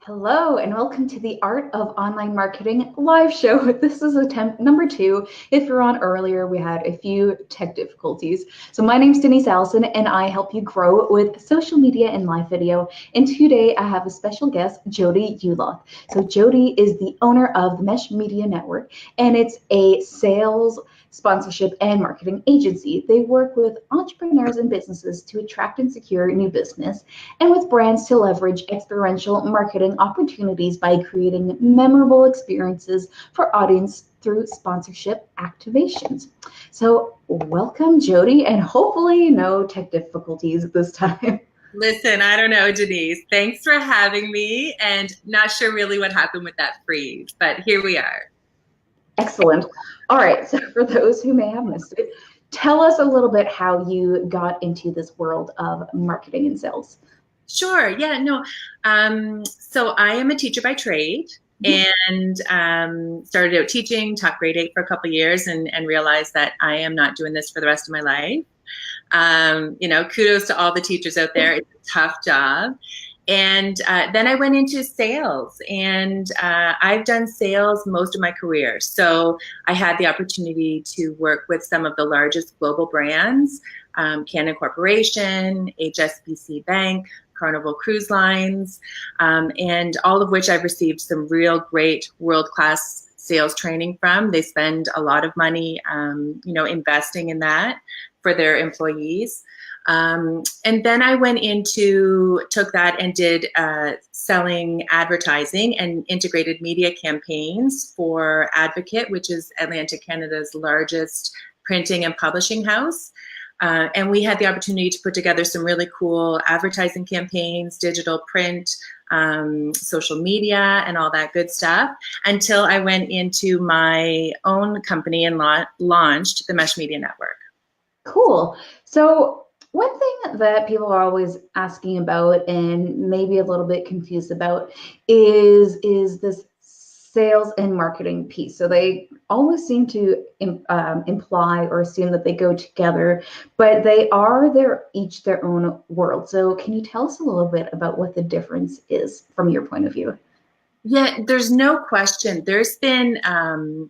Hello and welcome to the Art of Online Marketing live show. This is attempt number 2. If you're on earlier, we had a few tech difficulties. So my name is Denise Allison and I help you grow with social media and live video. And today I have a special guest, Jody Euloth. So Jody is the owner of the Mesh Media Network, and it's a sales, sponsorship, and marketing agency. They work with entrepreneurs and businesses to attract and secure new business, and with brands to leverage experiential marketing opportunities by creating memorable experiences for audience through sponsorship activations. So welcome, Jody, and hopefully no tech difficulties this time. Listen, I don't know, Denise. Thanks for having me, and not sure really what happened with that freeze, but here we are. Excellent. All right, so for those who may have missed it, tell us a little bit how you got into this world of marketing and sales. Sure. Yeah, no. So I am a teacher by trade and started out teaching, taught grade 8 for a couple of years and realized that I am not doing this for the rest of my life. Kudos to all the teachers out there. It's a tough job. And then I went into sales, and I've done sales most of my career. So I had the opportunity to work with some of the largest global brands, Canon Corporation, HSBC Bank, Carnival Cruise Lines, and all of which I've received some real great world-class sales training from. They spend a lot of money, investing in that for their employees. And then I took that and did selling advertising and integrated media campaigns for Advocate, which is Atlantic Canada's largest printing and publishing house. And we had the opportunity to put together some really cool advertising campaigns, digital print, social media, and all that good stuff, until I went into my own company and launched the Mesh Media Network. Cool. So one thing that people are always asking about and maybe a little bit confused about is this sales and marketing piece. So they always seem to imply or assume that they go together, but they're each their own world. So can you tell us a little bit about what the difference is from your point of view? Yeah, there's no question. There's been, a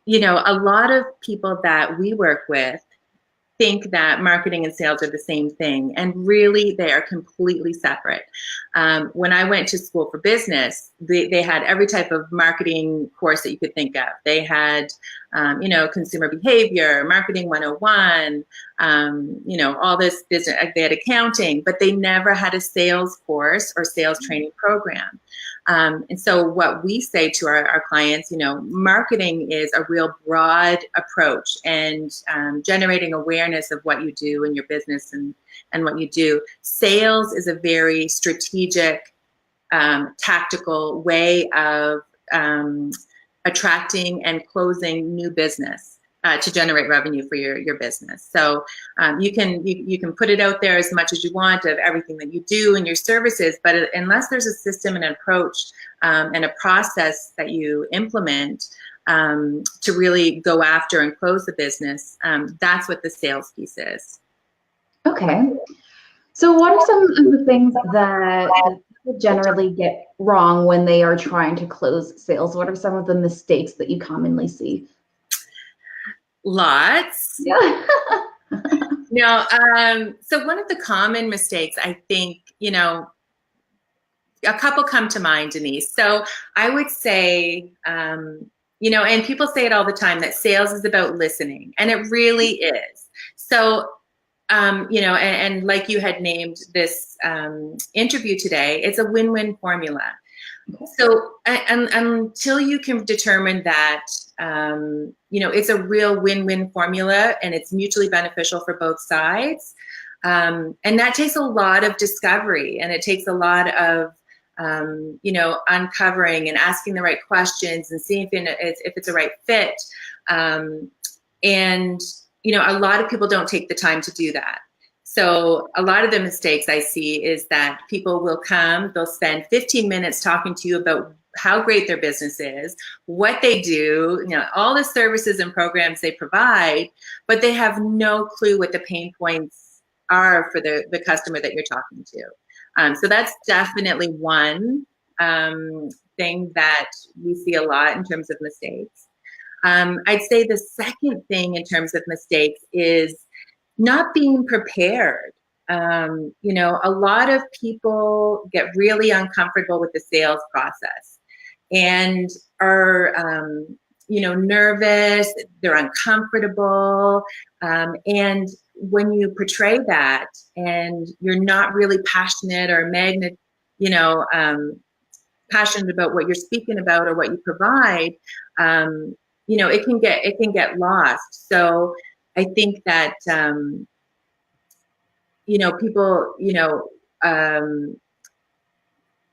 lot of people that we work with think that marketing and sales are the same thing, and really they are completely separate. When I went to school for business, they had every type of marketing course that you could think of. They had, consumer behavior, marketing 101, all this business. They had accounting, but they never had a sales course or sales training program. And so what we say to our clients, marketing is a real broad approach, and generating awareness of what you do in your business and what you do. Sales is a very strategic, tactical way of attracting and closing new business to generate revenue for your business. So you can put it out there as much as you want of everything that you do and your services, but unless there's a system and an approach and a process that you implement to really go after and close the business, that's what the sales piece is. Okay. So what are some of the things that people generally get wrong when they are trying to close sales? What are some of the mistakes that you commonly see? Lots. Yeah. So one of the common mistakes, I think, a couple come to mind, Denise. So I would say, and people say it all the time, that sales is about listening, and it really is. So, and like you had named this interview today, it's a win-win formula. So until you can determine that, it's a real win-win formula and it's mutually beneficial for both sides. And that takes a lot of discovery, and it takes a lot of, uncovering and asking the right questions and seeing if it's a right fit. And a lot of people don't take the time to do that. So a lot of the mistakes I see is that people will come, they'll spend 15 minutes talking to you about how great their business is, what they do, all the services and programs they provide, but they have no clue what the pain points are for the customer that you're talking to. So that's definitely one thing that we see a lot in terms of mistakes. I'd say the second thing in terms of mistakes is not being prepared. A lot of people get really uncomfortable with the sales process and are, nervous, they're uncomfortable. And when you portray that and you're not really passionate or passionate about what you're speaking about or what you provide, it can get lost. So I think that, people,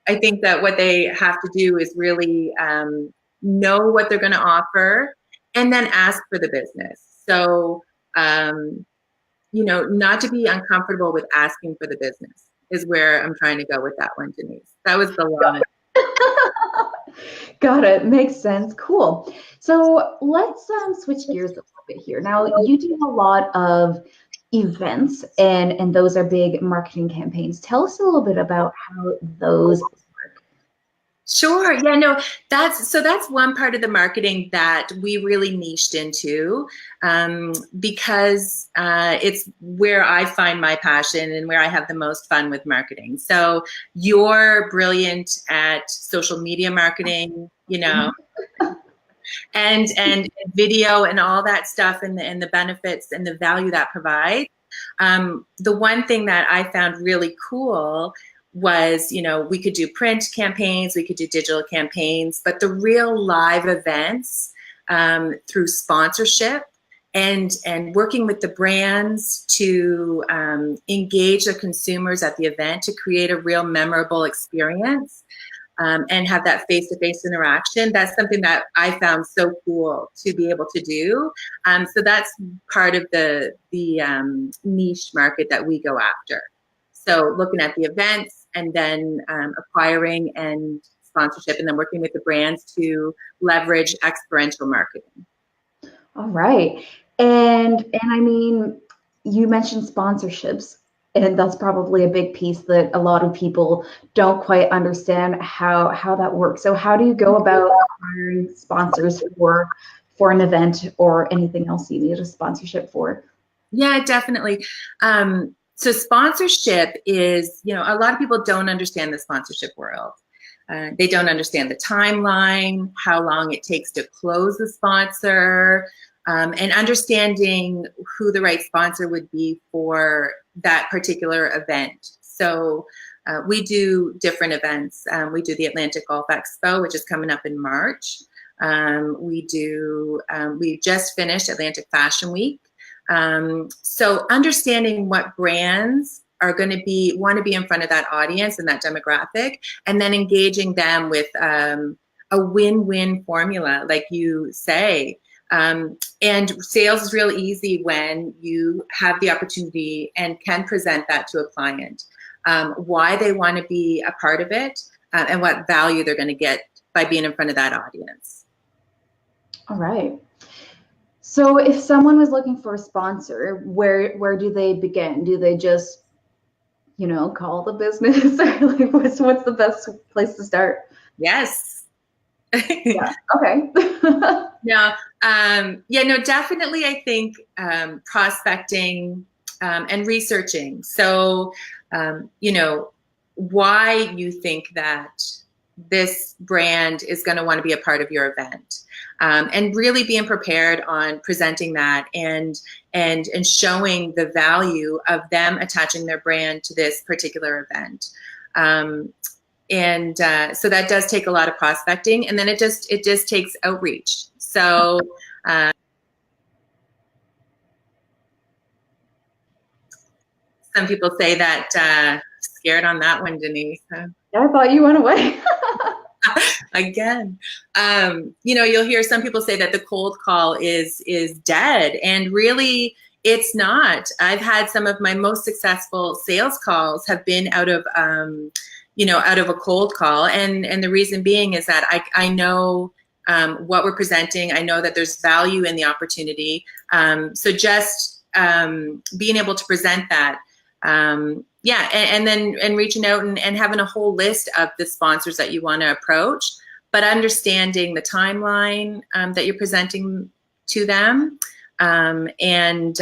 I think that what they have to do is really know what they're going to offer and then ask for the business. So, not to be uncomfortable with asking for the business is where I'm trying to go with that one, Denise. That was the long. Got it. Makes sense. Cool. So let's switch gears a little bit here. Now, you do a lot of events, and those are big marketing campaigns. Tell us a little bit about how those work. Sure. Yeah, no, that's one part of the marketing that we really niched into, because it's where I find my passion and where I have the most fun with marketing. So you're brilliant at social media marketing, and video and all that stuff, and the benefits and the value that provides. The one thing that I found really cool was, we could do print campaigns, we could do digital campaigns, but the real live events, through sponsorship and working with the brands to engage the consumers at the event to create a real memorable experience, and have that face-to-face interaction. That's something that I found so cool to be able to do. So that's part of the niche market that we go after. So looking at the events, and then acquiring and sponsorship, and then working with the brands to leverage experiential marketing. All right. And I mean, you mentioned sponsorships, and that's probably a big piece that a lot of people don't quite understand how that works. So how do you go about acquiring sponsors for an event or anything else you need a sponsorship for? Yeah, definitely. So sponsorship is, a lot of people don't understand the sponsorship world. They don't understand the timeline, how long it takes to close the sponsor, and understanding who the right sponsor would be for that particular event. So we do different events. We do the Atlantic Golf Expo, which is coming up in March. We just finished Atlantic Fashion Week. So understanding what brands are going to want to be in front of that audience and that demographic, and then engaging them with a win-win formula, like you say. And sales is real easy when you have the opportunity and can present that to a client, why they want to be a part of it, and what value they're going to get by being in front of that audience. All right. So if someone was looking for a sponsor, where do they begin? Do they just, call the business? Or like what's the best place to start? Yes. Yeah. Okay. Definitely. I think prospecting and researching. So, why you think that this brand is going to want to be a part of your event, and really being prepared on presenting that and showing the value of them attaching their brand to this particular event. So that does take a lot of prospecting, and then it just takes outreach. So some people say that scared on that one, Denise. I thought you went away. Again, you'll hear some people say that the cold call is dead, and really it's not. I've had some of my most successful sales calls have been out of a cold call, and the reason being is that I know what we're presenting. I know that there's value in the opportunity. So just being able to present that Yeah, and then reaching out and having a whole list of the sponsors that you want to approach, but understanding the timeline that you're presenting to them, and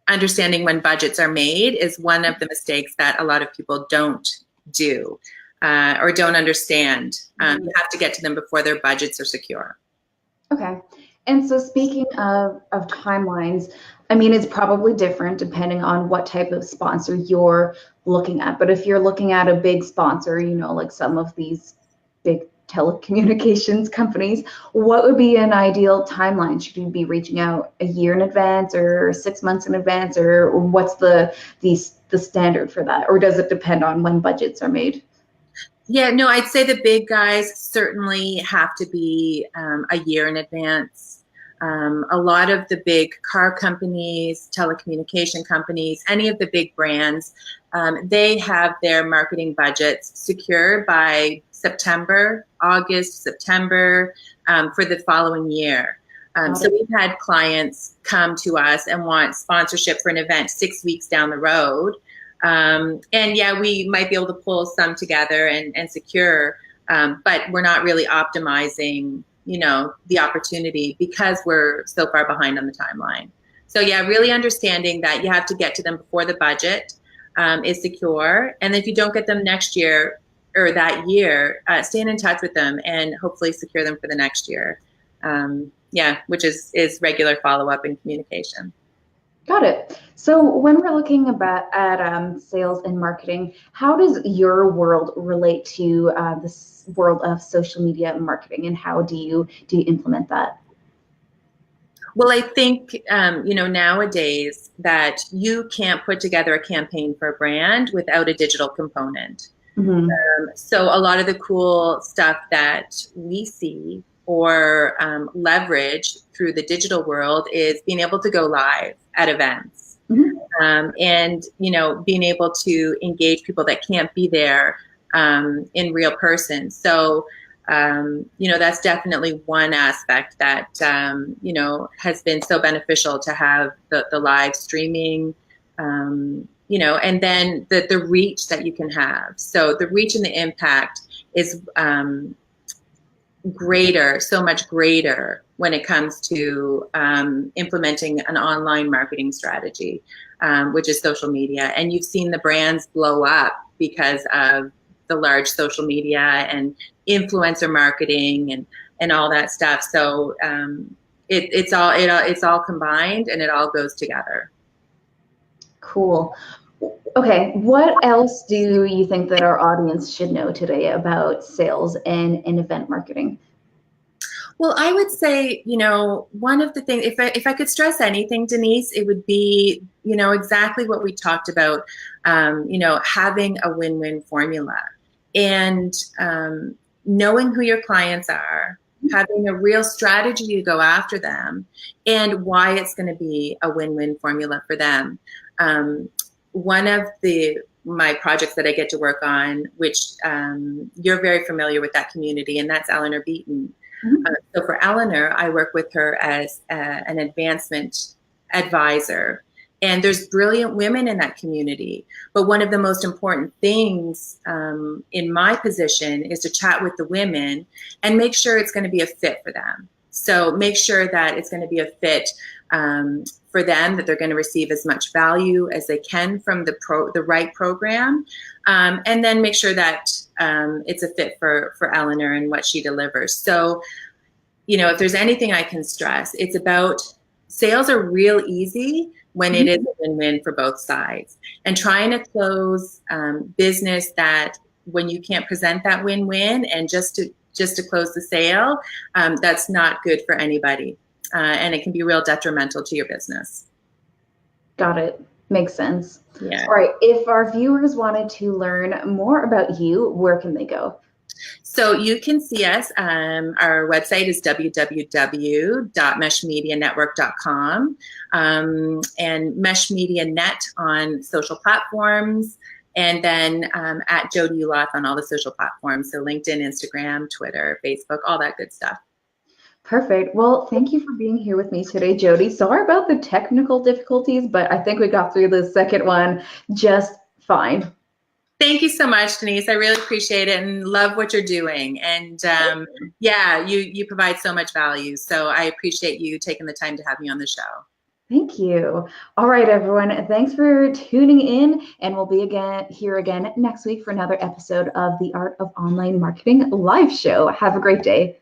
understanding when budgets are made is one of the mistakes that a lot of people don't do, or don't understand. You have to get to them before their budgets are secure. Okay. And so speaking of timelines, I mean, it's probably different depending on what type of sponsor you're looking at. But if you're looking at a big sponsor, you know, like some of these big telecommunications companies, what would be an ideal timeline? Should you be reaching out a year in advance or 6 months in advance, or what's the standard for that? Or does it depend on when budgets are made? Yeah, no, I'd say the big guys certainly have to be a year in advance. A lot of the big car companies, telecommunication companies, any of the big brands, they have their marketing budgets secure by September, August, September, for the following year. So we've had clients come to us and want sponsorship for an event 6 weeks down the road. And yeah, we might be able to pull some together and secure, but we're not really optimizing, you know, the opportunity because we're so far behind on the timeline. So yeah, really understanding that you have to get to them before the budget is secure. And if you don't get them next year or that year, staying in touch with them and hopefully secure them for the next year. Yeah, which is regular follow-up and communication. Got it. So when we're looking at sales and marketing, how does your world relate to this world of social media marketing, and how do you implement that? Well, I think, you know, nowadays that you can't put together a campaign for a brand without a digital component. Mm-hmm. So a lot of the cool stuff that we see or leverage through the digital world is being able to go live at events. Mm-hmm. And, you know, being able to engage people that can't be there in real person. So, you know, that's definitely one aspect that, you know, has been so beneficial to have the live streaming, you know, and then the reach that you can have. So the reach and the impact is greater, so much greater when it comes to implementing an online marketing strategy, which is social media. And you've seen the brands blow up because of the large social media and influencer marketing and all that stuff. So it's all combined and it all goes together. Cool. Okay, what else do you think that our audience should know today about sales and event marketing? Well, I would say, you know, one of the things, if I could stress anything, Denise, it would be, you know, exactly what we talked about, you know, having a win-win formula and knowing who your clients are, having a real strategy to go after them and why it's going to be a win-win formula for them. One of my projects that I get to work on, which you're very familiar with that community, and that's Eleanor Beaton. Mm-hmm. So for Eleanor, I work with her as an advancement advisor. And there's brilliant women in that community. But one of the most important things in my position is to chat with the women and make sure it's going to be a fit for them. So make sure that it's going to be a fit for them, that they're going to receive as much value as they can from the right program. And then make sure that it's a fit for Eleanor and what she delivers. So, you know, if there's anything I can stress, it's about sales are real easy when it is a win-win for both sides. And trying to close business that when you can't present that win-win and just to close the sale, that's not good for anybody. And it can be real detrimental to your business. Got it. Makes sense. Yeah. All right. If our viewers wanted to learn more about you, where can they go? So you can see us. Our website is www.meshmedianetwork.com and Mesh Media Net on social platforms, and then at Jody Euloth on all the social platforms. So LinkedIn, Instagram, Twitter, Facebook, all that good stuff. Perfect. Well, thank you for being here with me today, Jody. Sorry about the technical difficulties, but I think we got through the second one just fine. Thank you so much, Denise. I really appreciate it and love what you're doing. And yeah, you provide so much value. So I appreciate you taking the time to have me on the show. Thank you. All right, everyone. Thanks for tuning in, and we'll be here again next week for another episode of the Art of Online Marketing live show. Have a great day.